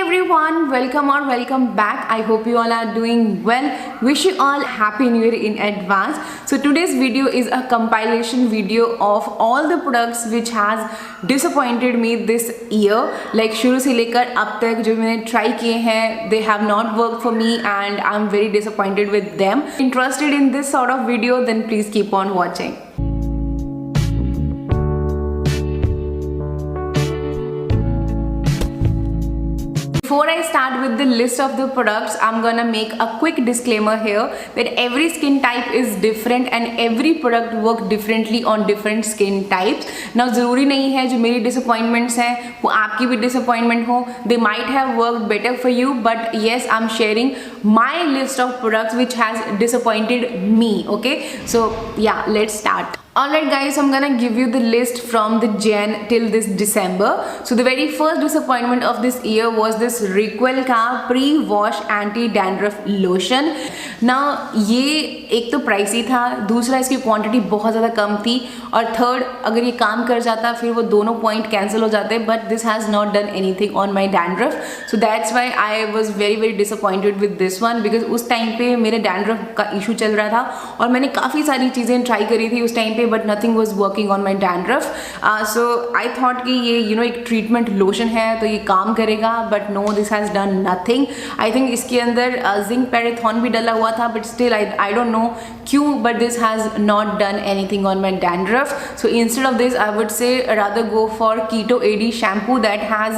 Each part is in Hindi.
everyone, welcome or welcome back. I hope you all are doing well. Wish you all happy new year in advance. So today's video is a compilation video of all the products which has disappointed me this year. Like शुरू से लेकर अब तक जो मैंने try किए हैं, they have not worked for me and I'm very disappointed with them. Interested in this sort of video, then please keep on watching. Before I start with the list of the products, I'm gonna make a quick disclaimer here that every skin type is different and every product work differently on different skin types. Now ज़रूरी नहीं है जो मेरी disappointments हैं वो आपकी भी disappointment हो. They might have worked better for you, but yes, I'm sharing my list of products which has disappointed me. Okay, so yeah, let's start. Alright guys, I'm gonna give you the list from the Jan till this December. So the very first disappointment of this year was this Requel का pre-wash anti-dandruff lotion. Now ये एक तो प्राइसी था, दूसरा इसकी क्वांटिटी बहुत ज़्यादा कम थी और थर्ड अगर ये काम कर जाता फिर वो दोनों पॉइंट कैंसिल हो जाते. But this has not done anything on my dandruff, so that's why I was very disappointed with this one because उस टाइम पे मेरे डैंड्रफ का इशू चल रहा था और मैंने काफ़ी सारी चीज़ें ट्राई करी थी उस टाइम पे but nothing was working on my dandruff. So I thought कि ये एक ट्रीटमेंट लोशन है तो ये काम करेगा but no, this has done nothing. I think इसके अंदर जिंक पैराथन भी डला हुआ था but still I don't know क्यों, but this has not done anything on my dandruff. So instead of this I would say rather go for Keto AD shampoo that has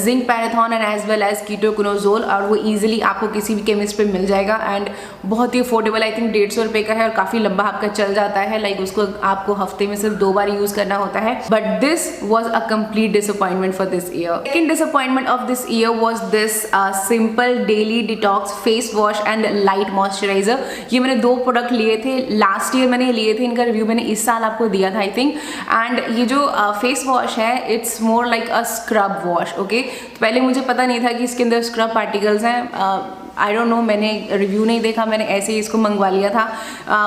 zinc parathon and as well as ketoconazole और वो easily आपको किसी भी केमिस्ट पे मिल जाएगा एंड बहुत ही अफोर्डेबल. आई थिंक 150 रुपये का है और काफ़ी लंबा आपका चल जाता है. लाइक उसको आपको हफ्ते में सिर्फ 2 बार यूज़ करना होता है. But this was a complete disappointment for this year. Second disappointment of this year was this simple daily detox face wash and light moisturiser. ये मैंने 2 प्रोडक्ट लिए थे लास्ट ईयर, मैंने लिए थे. इनका रिव्यू मैंने इस साल आपको दिया था आई थिंक. एंड ये जो फेस वॉश है it's more like a scrub wash. Okay, तो पहले मुझे पता नहीं था कि इसके अंदर स्क्रब पार्टिकल्स हैं. आई डोंट नो, मैंने रिव्यू नहीं देखा, मैंने ऐसे ही इसको मंगवा लिया था.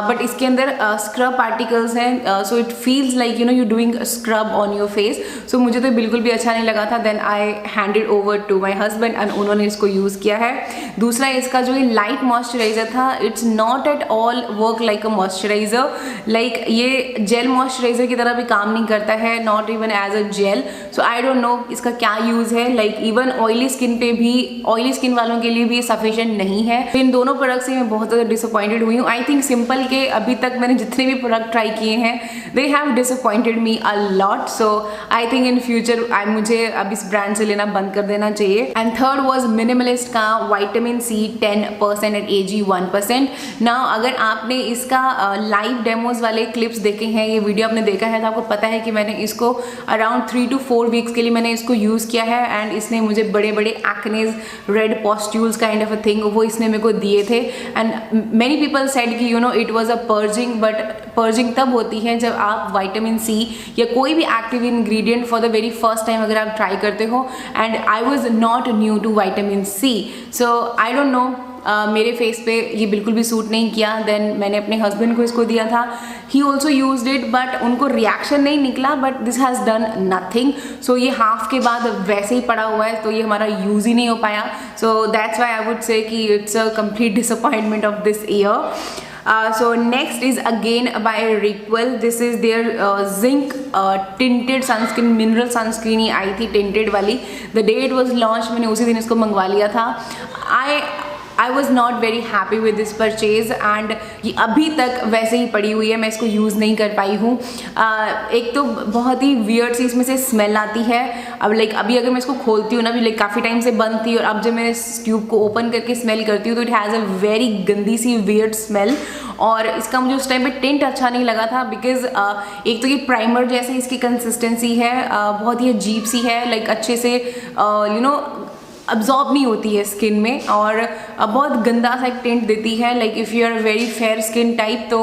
बट इसके अंदर स्क्रब पार्टिकल्स हैं so it feels like you doing scrub on your face. So मुझे तो बिल्कुल भी अच्छा नहीं लगा था. Then I handed over to my husband and उन्होंने इसको यूज़ किया है. दूसरा इसका जो ये लाइट मॉइस्चराइजर था it's not at all work like a moisturiser. Like ये जेल मॉइस्चराइजर की तरह भी काम नहीं करता है, not even as a gel. So I don't no इसका क्या यूज़ है. लाइक इवन ऑयली स्किन पे भी, ऑयली स्किन वालों के लिए भी सफिशिएंट नहीं है. इन दोनों प्रोडक्ट से मैं बहुत ज़्यादा डिसअपॉइंटेड हुई हूँ. आई थिंक सिंपल के अभी तक मैंने जितने भी प्रोडक्ट ट्राई किए हैं they have disappointed me a lot. So I think in future मुझे अब इस ब्रांड से लेना बंद कर देना चाहिए. एंड थर्ड वॉज मिनिमलिस्ट का vitamin C 10% and AG 1%. Now अगर आपने इसका लाइव डेमोज वाले क्लिप्स देखे हैं, ये वीडियो आपने देखा है तो आपको पता है कि मैंने इसको अराउंड 3 to 4 वीक्स के लिए मैंने इसको यूज़ किया है एंड इसने मुझे बड़े बड़े acnes, red pustules kind of a thing वो इसने मेरे को दिए थे. एंड मैनी पीपल सेड कि it was a purging, but purging तब होती है जब आप विटामिन सी या कोई भी active ingredient for the very first time अगर आप ट्राई करते हो. And I was not new to vitamin C, so I don't know, मेरे फेस पे ये बिल्कुल भी सूट नहीं किया. देन मैंने अपने हस्बैंड को इसको दिया था, he also used it but उनको रिएक्शन नहीं निकला. But this has done nothing. So ये हाफ के बाद वैसे ही पड़ा हुआ है तो ये हमारा यूज़ ही नहीं हो पाया. So that's why I would say कि it's a complete disappointment of this year. So next is again by Requel. This is their zinc tinted sunscreen, mineral sunscreen ही आई थी tinted वाली. The day it was launched मैंने उसी दिन इसको मंगवा लिया था. I was not very happy with this purchase and ये अभी तक वैसे ही पड़ी हुई है, मैं इसको यूज़ नहीं कर पाई हूँ. एक तो बहुत ही वियर्ड सी इसमें से स्मेल आती है. अब लाइक अभी अगर मैं इसको खोलती हूँ ना, अभी लाइक काफ़ी टाइम से बंद थी और अब जब मैं इस ट्यूब को ओपन करके स्मेल करती हूँ तो इट हैज़ अ वेरी गंदी सी वियर्ड स्मेल. और इसका मुझे उस टाइम पे टिंट अच्छा नहीं लगा था बिकॉज एक तो ये प्राइमर जैसे इसकी कंसिस्टेंसी है, बहुत ही अजीब सी है. लाइक अच्छे से अब्जॉर्ब नहीं होती है स्किन में और बहुत गंदा सा एक टिंट देती है. Like if you are very fair skin type तो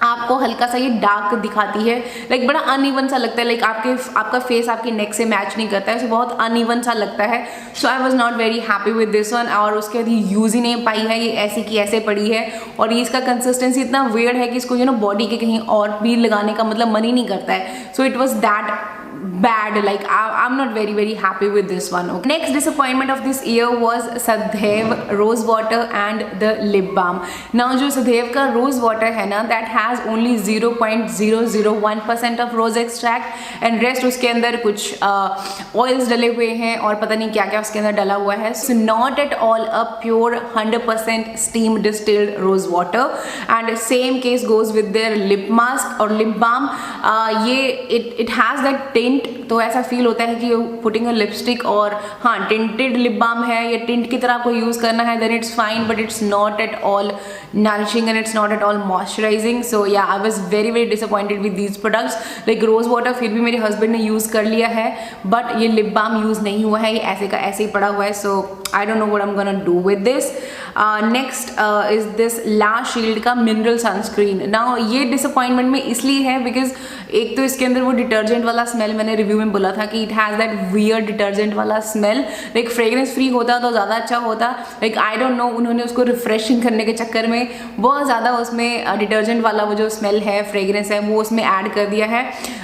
आपको हल्का सा ये डार्क दिखाती है. लाइक बड़ा अनइवन सा लगता है. लाइक आपका फेस आपके नेक से मैच नहीं करता है, सो बहुत अनइवन सा लगता है. So I was not very happy with this one. और उसके बाद ये यूज़ ही नहीं पाई है, ये ऐसी की ऐसे पड़ी है. और ये इसका कंसिस्टेंसी इतना वियर्ड है कि इसको बॉडी के कहीं और भी लगाने का मतलब मन ही नहीं करता है. So it was that bad. Like I'm not very happy with this one. Okay. Next disappointment of this year was Sadhaiv rose water and the lip balm. Now जो Sadhaiv का rose water है ना, that has only 0.001% of rose extract and rest उसके अंदर कुछ oils डले हुए हैं और पता नहीं क्या क्या उसके अंदर डला हुआ है. So not at all a pure 100% steam distilled rose water. And same case goes with their lip mask और lip balm. ये it has that tint, तो ऐसा फील होता है कि पुटिंग अ लिपस्टिक, और हाँ टिंटेड लिप बाम है या टिंट की तरह आपको यूज़ करना है then it's fine, but it's not at all nourishing and it's not at all moisturising. So yeah I was very disappointed with these products. Like rose water फिर भी मेरे हस्बैंड ने यूज़ कर लिया है, बट ये लिप बाम यूज़ नहीं हुआ है, ये ऐसे का ऐसे ही पड़ा हुआ है. So I don't know what I am gonna do with this. Next is this La Shield का मिनरल सनस्क्रीन. नाउ ये डिसअपॉइंटमेंट में इसलिए है बिकॉज एक तो इसके अंदर वो डिटर्जेंट वाला स्मेल, मैंने रिव्यू में बोला था कि it has that weird detergent वाला स्मेल. लाइक फ्रेग्रेंस फ्री होता तो ज़्यादा अच्छा होता. लाइक आई डोंट नो, उन्होंने उसको रिफ्रेशिंग करने के चक्कर में बहुत ज़्यादा उसमें डिटर्जेंट वाला वो जो स्मेल है, फ्रेग्रेंस है, वो उसमें ऐड कर दिया है.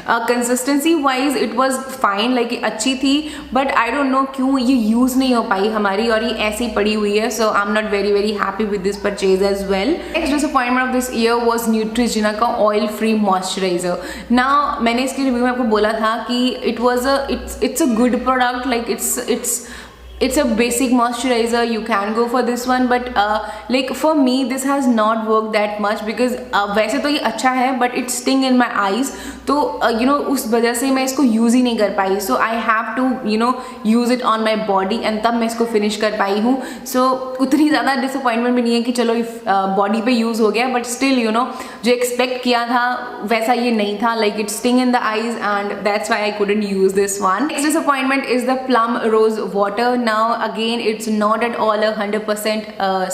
Consistency wise it was fine, like अच्छी थी, बट आई डोंट नो क्यों ये यूज़ नहीं हो पाई हमारी और ये ऐसी ही पड़ी हुई है. So I am not very happy with this purchase as well. Next disappointment of this year was Neutrogena का ऑयल फ्री मॉइस्चराइजर. ना मैंने इसके रिव्यू में आपको बोला था कि it's a good product, like it's a basic moisturizer, you can go for this one, but like for me this has not worked that much because वैसे तो ये अच्छा है but it sting in my eyes, तो you know उस वजह से मैं इसको यूज़ ही नहीं कर पाई. so I have to you know use it on my body and तब मैं इसको फिनिश कर पाई हूँ. so उतनी ज़्यादा डिसअपॉइंटमेंट भी नहीं है कि चलो बॉडी पे यूज़ हो गया, बट स्टिल यू नो जो एक्सपेक्ट किया था वैसा ये नहीं था. Like it sting in the eyes and that's why I couldn't use this one. Next disappointment is the plum rose water. Now again it's not at all 100%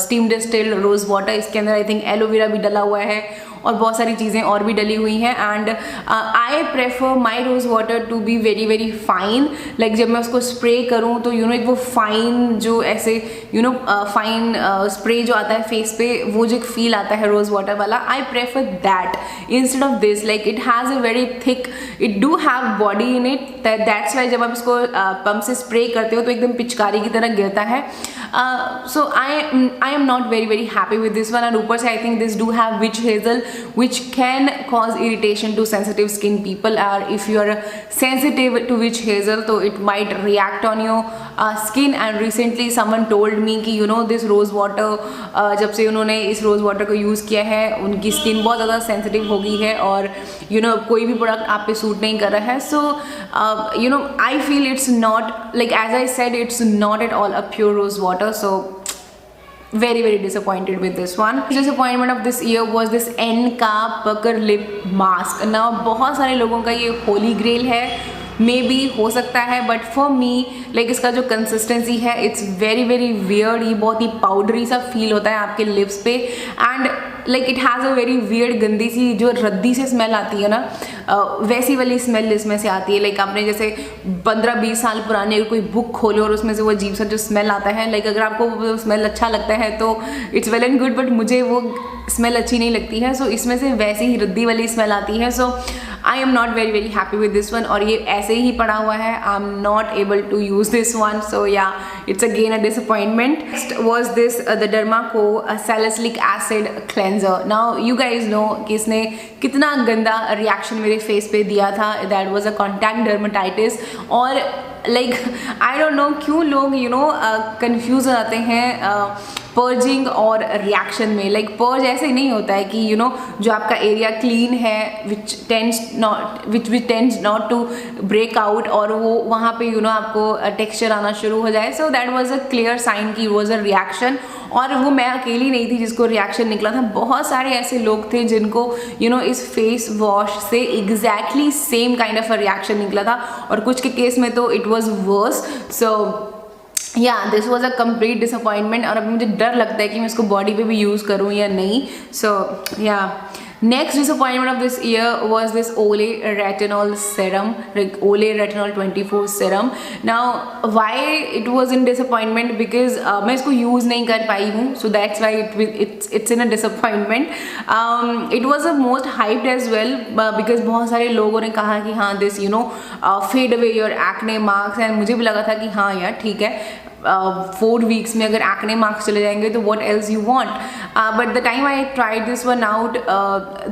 steam distilled rose water. इसके अंदर आई थिंक एलोवेरा भी डला हुआ है और बहुत सारी चीज़ें और भी डली हुई हैं. And I prefer my rose water to be very fine. Like जब मैं उसको स्प्रे करूँ तो यू नो एक वो फाइन जो ऐसे यू नो फाइन स्प्रे जो आता है फेस पे, वो जो एक फील आता है रोज़ वाटर वाला, I prefer that instead of this. Like it has a very thick, it do have body in it, that's why जब आप इसको पंप से स्प्रे करते हो तो एकदम पिचकारी की तरह गिरता है. So I am not very happy with this one. And ऊपर से I think this do have witch hazel which can cause irritation to sensitive skin people, or if you are sensitive to witch hazel so it might react on your skin. and recently someone told me कि you know this rose water जब से उन्होंने इस rose water को यूज़ किया है उनकी स्किन बहुत ज़्यादा सेंसिटिव हो गई है और you know कोई भी प्रोडक्ट आप पे सूट नहीं कर रहा है. so you know I feel it's not, like as I said, it's not at all a pure rose water. so very disappointed with this one. Disappointment of this year was this N का pucker lip mask. now बहुत सारे लोगों का ये होली ग्रेल है, मे बी हो सकता है, बट फॉर मी लाइक इसका जो कंसिस्टेंसी है इट्स वेरी वियर्ड. ये बहुत ही पाउडरी सा फील होता है आपके लिप्स पे and like it has a very weird गंदी सी जो रद्दी से स्मेल आती है ना, वैसी वाली स्मेल इसमें से आती है. लाइक आपने जैसे 15-20 साल पुरानी कोई बुक खोलो और उसमें से वो अजीब सा जो स्मेल आता है, लाइक अगर आपको वो स्मेल अच्छा लगता है तो it's well and good, but मुझे वो स्मेल अच्छी नहीं लगती है. सो इसमें से वैसी ही रद्दी वाली स्मेल आती है. So I am not very happy with this one. और ये ऐसे ही पड़ा हुआ है, I am not able to use this one. So yeah it's again a disappointment. Next was this the Dermaco salicylic acid cleanser. Now you guys know कि इसने कितना गंदा रिएक्शन मेरे फेस पे दिया था. That was a contact dermatitis. और लाइक आई डोंट नो क्यों लोग यू नो कन्फ्यूज हो जाते हैं पर्जिंग और रिएक्शन में. लाइक पर्ज ऐसे नहीं होता है कि यू नो जो आपका एरिया क्लीन है which tends not to break out और वो वहाँ पे यू नो आपको टेक्सचर आना शुरू हो जाए. So that was a clear sign कि वॉज अ रिएक्शन. और वो मैं अकेली नहीं थी जिसको रिएक्शन निकला था, बहुत सारे ऐसे लोग थे जिनको यू नो इस फेस वॉश से exactly same kind of a reaction निकला था और कुछ के केस में तो it was worse. So yeah this was a complete disappointment. और अब मुझे डर लगता है कि मैं इसको बॉडी पे भी यूज़ करूँ या नहीं. सो या Next disappointment of this year was this Olay Retinol serum, like Olay Retinol 24 serum. Now why it was in disappointment? Because मैं इसको use नहीं कर पाई हूँ, so that's why it's in a disappointment. It was the most hyped as well because बहुत सारे लोगों ने कहा कि हाँ this fade away your acne marks, and मुझे भी लगा था कि हाँ यार ठीक है 4 weeks में अगर acne marks चले जाएंगे तो what else you want. But the time I tried this one out,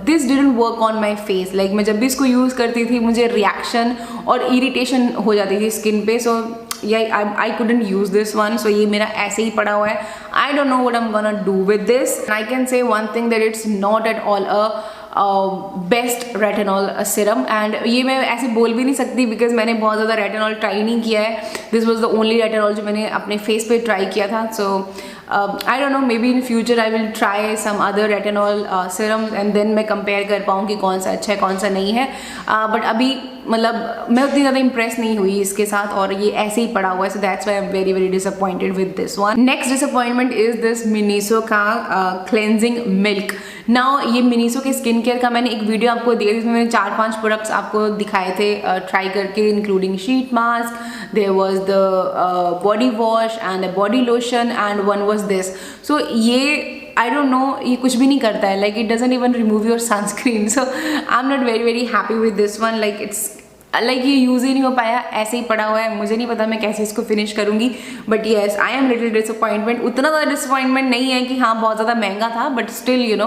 this didn't work on my face. Like मैं जब भी इसको use करती थी मुझे reaction और irritation हो जाती थी skin पे, so yeah, I couldn't use this one. So ये मेरा ऐसे ही पड़ा हुआ है. I don't know what I'm gonna do with this. And I can say one thing, that it's not at all a best retinol serum. And ये मैं ऐसे बोल भी नहीं सकती बिकॉज मैंने बहुत ज़्यादा रेटिनॉल ट्राई नहीं किया है. This was the only retinol जो मैंने अपने फेस पे ट्राई किया था. So I don't know, maybe in future I will try some other retinol serum and then मैं कंपेयर कर पाऊँ कि कौन सा अच्छा है कौन सा नहीं है. बट अभी मतलब मैं उतनी ज़्यादा इंप्रेस नहीं हुई इसके साथ और ये ऐसे ही पड़ा हुआ है. So that's why I am very very disappointed with this one. Next disappointment is this Miniso का क्लेंजिंग मिल्क. नाउ ये मिनीसो के स्किन केयर का मैंने एक वीडियो आपको दिया जिसमें मैंने 4-5 प्रोडक्ट्स आपको दिखाए थे ट्राई करके, including sheet mask, there was the body wash and a body lotion and one was this. So ये I don't know, ये कुछ भी नहीं करता है. Like it doesn't even remove your sunscreen. So I'm not very very happy with this one. Like it's like ये यूज़ ही नहीं हो पाया, ऐसे ही पड़ा हुआ है. मुझे नहीं पता मैं कैसे इसको फिनिश करूँगी. But yes, I am little disappointment. उतना ज़्यादा डिसअपॉइंटमेंट नहीं है कि हाँ बहुत ज़्यादा महंगा था, but still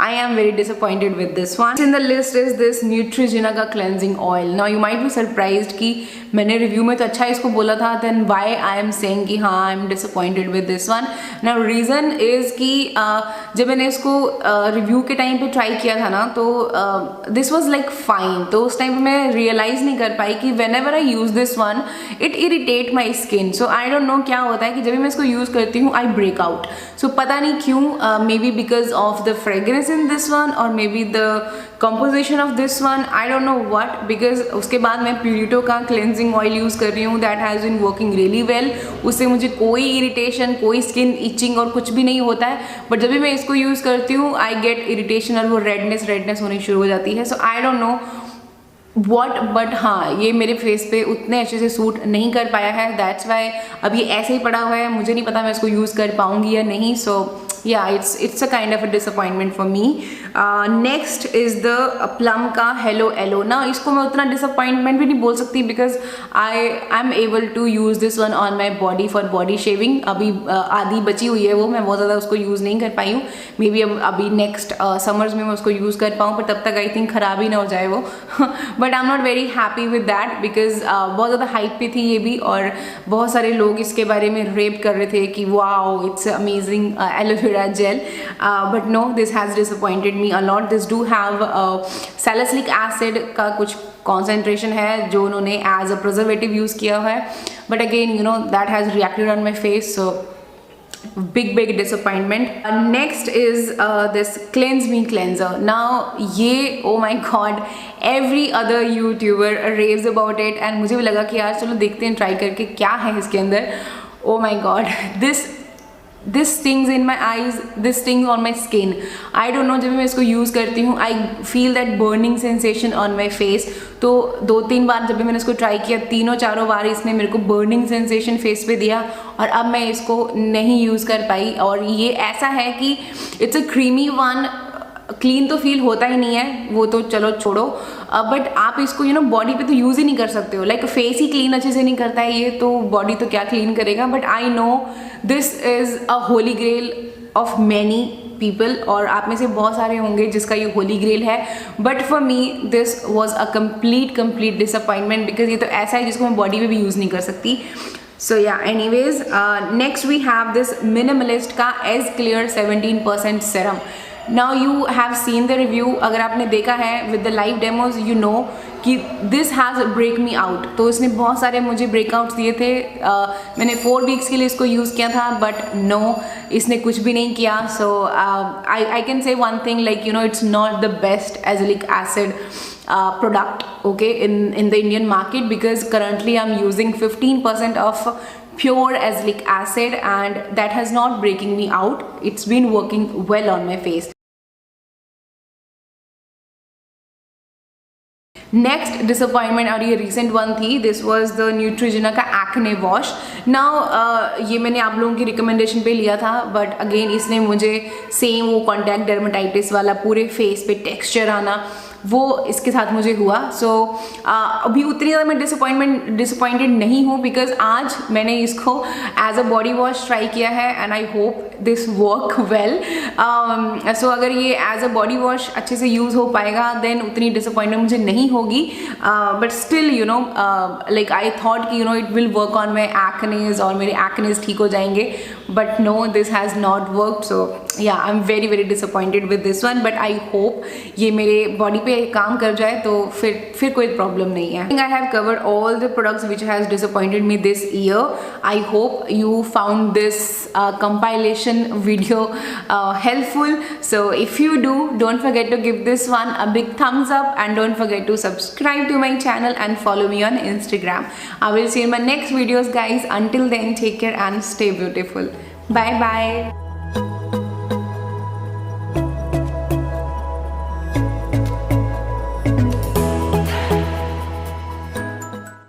I am very disappointed with this one. In the list is this Neutrogena का cleansing oil. Now you might be surprised कि मैंने रिव्यू में तो अच्छा इसको बोला था, then why I am saying कि हाँ I am disappointed with this one. Now reason is कि जब मैंने इसको रिव्यू के टाइम पे ट्राई किया था ना, तो दिस वॉज लाइक फाइन. तो उस टाइम पे मैं रियलाइज़ नहीं कर पाई कि when ever I use this one it irritate my skin. So I don't no क्या होता है कि जब भी मैं इसको यूज़ करती हूँ आई ब्रेक आउट. सो पता नहीं क्यों, may be because of the fragrance in this one or maybe the composition of this one, I don't know what. because उसके बाद मैं Purito का cleansing oil यूज़ कर रही हूँ, that has been working really well. उससे मुझे कोई irritation, कोई skin itching और कुछ भी नहीं होता है. बट जब भी मैं इसको यूज़ करती हूँ I get irritation और वो redness होनी शुरू हो जाती है. So I don't know what, but हाँ ये मेरे फेस पे उतने अच्छे से सूट नहीं कर पाया है. दैट्स वाई अब ये ऐसे ही पड़ा हुआ है. मुझे नहीं पता मैं इसको यूज़ कर पाऊँगी या नहीं. सो yeah, it's a kind of a disappointment for me. Next is the Plum का Hello Aloe. Now इसको मैं उतना disappointment भी नहीं बोल सकती because I am able to use this one on my body for body shaving. अभी आधी बची हुई है वो, मैं बहुत ज़्यादा उसको यूज़ नहीं कर पाई हूँ. मे बी अभी नेक्स्ट समर्स में मैं उसको यूज़ कर पाऊँ, पर तब तक आई थिंक ख़राब ही ना हो जाए वो. But I am not very happy with that because बहुत ज़्यादा हाइप पे थी ये भी, और बहुत सारे लोग इसके बारे में रेप कर रहे थे कि wow it's amazing aloe vera gel, but no, this has disappointed me a lot. This do have salicylic acid का कुछ concentration है जो उन्होंने as a preservative use किया है, but again that has reacted on my face, so big disappointment. Next is this Cleanse Me cleanser. Now ये oh my god, every other YouTuber raves about it and मुझे भी लगा कि यार चलो देखते हैं ट्राई करके क्या है इसके अंदर. Oh my god, this stings in my eyes, this stings on my skin. I don't know, जब मैं इसको यूज़ करती हूँ I feel that burning sensation on my face. तो 2-3 बार जब भी मैंने इसको ट्राई किया, 3-4 बार इसने मेरे को burning sensation फेस पे दिया और अब मैं इसको नहीं यूज़ कर पाई. और ये ऐसा है कि it's a creamy one. Clean तो फील होता ही नहीं है, वो तो चलो छोड़ो, बट आप इसको बॉडी पे तो यूज़ ही नहीं कर सकते हो. लाइक फेस ही क्लीन अच्छे से नहीं करता है ये, तो बॉडी तो क्या क्लीन करेगा. But I know this is a holy grail of many people, और आप में से बहुत सारे होंगे जिसका ये होली ग्रेल है. But for me this was a complete disappointment because ये तो ऐसा है जिसको मैं बॉडी पे भी यूज़ नहीं कर सकती. So yeah, anyways, next we have this Minimalist का As Clear 17% serum. Now you have seen the review. अगर आपने देखा है with the live demos, you know कि this has break me out. तो इसने बहुत सारे मुझे breakouts दिए थे. मैंने 4 weeks के लिए इसको यूज़ किया था, but no, इसने कुछ भी नहीं किया. So I can say one thing, like it's not the best azelaic acid product, okay, in the Indian market, because currently I'm using 15% of pure azelaic acid and that has not breaking me out. It's been working well on my face. Next disappointment और ये रिसेंट वन थी, दिस वाज द न्यूट्रिजिना का एक्ने वॉश. नाउ ये मैंने आप लोगों की रिकमेंडेशन पे लिया था, बट अगेन इसने मुझे सेम वो कॉन्टैक्ट डर्मेटाइटिस वाला पूरे फेस पे टेक्सचर आना, वो इसके साथ मुझे हुआ. सो अभी उतनी ज़्यादा मैं डिसअपॉइंटेड नहीं हूँ, बिकॉज आज मैंने इसको as a body wash try किया है and I hope this work well. So अगर ये एज अ बॉडी वॉश अच्छे से यूज़ हो पाएगा देन उतनी डिसअपॉइंटमेंट मुझे नहीं होगी. But still you know like I thought कि you know it will work on my acnes और मेरे एक्नेज ठीक हो जाएंगे, but no, this has not worked. So yeah I am very very disappointed with this one, but I hope ये मेरे बॉडी पे काम कर जाए तो फिर कोई प्रॉब्लम नहीं है. I have covered all the products which has disappointed me this year. I hope you found this compilation video helpful. So if you do, don't forget to give this one a big thumbs up and don't forget to subscribe to my channel and follow me on Instagram. I will see you in my next videos guys. Until then, take care and stay beautiful. Bye bye.